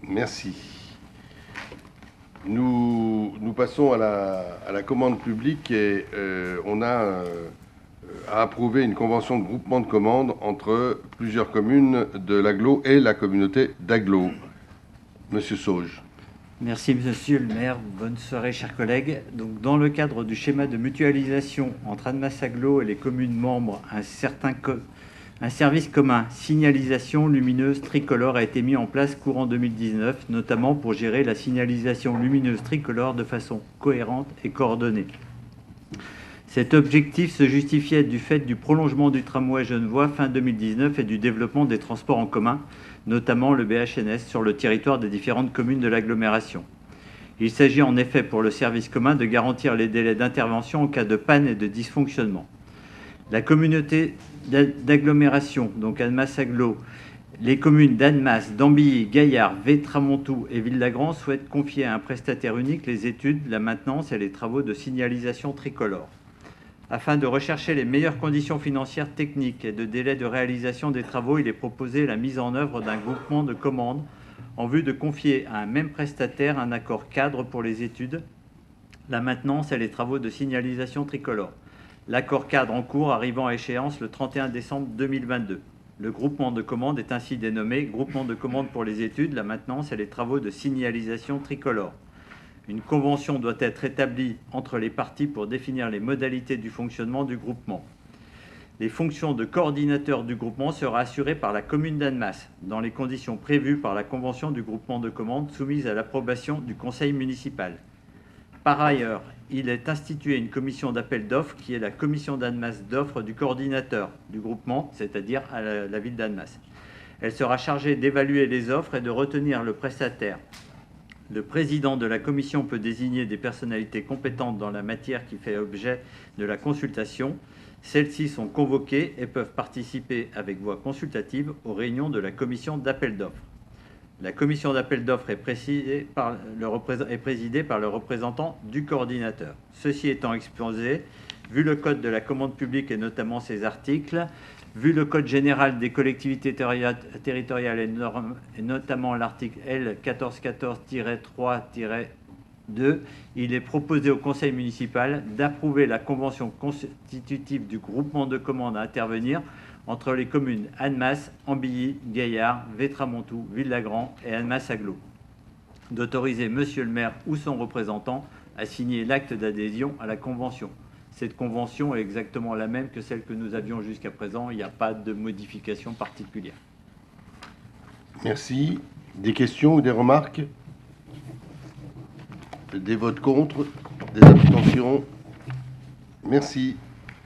Merci. Nous passons à la commande publique et on a à approuver une convention de groupement de commandes entre plusieurs communes de l'Agglo et la communauté d'Agglo. Monsieur Sauge. Merci Monsieur le maire, bonne soirée chers collègues. Donc, dans le cadre du schéma de mutualisation entre Annemasse-Agglo et les communes membres, un service commun signalisation lumineuse tricolore a été mis en place courant 2019, notamment pour gérer la signalisation lumineuse tricolore de façon cohérente et coordonnée. Cet objectif se justifiait du fait du prolongement du tramway Genevois fin 2019 et du développement des transports en commun, notamment le BHNS, sur le territoire des différentes communes de l'agglomération. Il s'agit en effet pour le service commun de garantir les délais d'intervention en cas de panne et de dysfonctionnement. La communauté d'agglomération, donc Annemasse-Agglo, les communes d'Annemasse, d'Ambilly, Gaillard, Vétramontou et Ville-Lagran souhaitent confier à un prestataire unique les études, la maintenance et les travaux de signalisation tricolore. Afin de rechercher les meilleures conditions financières, techniques et de délai de réalisation des travaux, il est proposé la mise en œuvre d'un groupement de commandes en vue de confier à un même prestataire un accord cadre pour les études, la maintenance et les travaux de signalisation tricolore. L'accord cadre en cours arrivant à échéance le 31 décembre 2022. Le groupement de commandes est ainsi dénommé Groupement de commandes pour les études, la maintenance et les travaux de signalisation tricolore. Une convention doit être établie entre les parties pour définir les modalités du fonctionnement du groupement. Les fonctions de coordinateur du groupement seront assurées par la commune d'Annemasse, dans les conditions prévues par la convention du groupement de commandes soumise à l'approbation du conseil municipal. Par ailleurs, il est institué une commission d'appel d'offres qui est la commission d'Annemasse d'offres du coordinateur du groupement, c'est-à-dire à la ville d'Annemasse. Elle sera chargée d'évaluer les offres et de retenir le prestataire. Le président de la commission peut désigner des personnalités compétentes dans la matière qui fait objet de la consultation. Celles-ci sont convoquées et peuvent participer avec voix consultative aux réunions de la commission d'appel d'offres. La commission d'appel d'offres est présidée par le représentant du coordinateur. Ceci étant exposé, vu le code de la commande publique et notamment ses articles, vu le code général des collectivités territoriales et notamment l'article L 1414-3-2, il est proposé au conseil municipal d'approuver la convention constitutive du groupement de commandes à intervenir entre les communes Annemasse, Ambilly, Gaillard, Vétramontou, Ville-Lagran et Annemasse-Agglo. D'autoriser monsieur le maire ou son représentant à signer l'acte d'adhésion à la convention. Cette convention est exactement la même que celle que nous avions jusqu'à présent. Il n'y a pas de modification particulière. Merci. Des questions ou des remarques? Des votes contre? Des abstentions? Merci.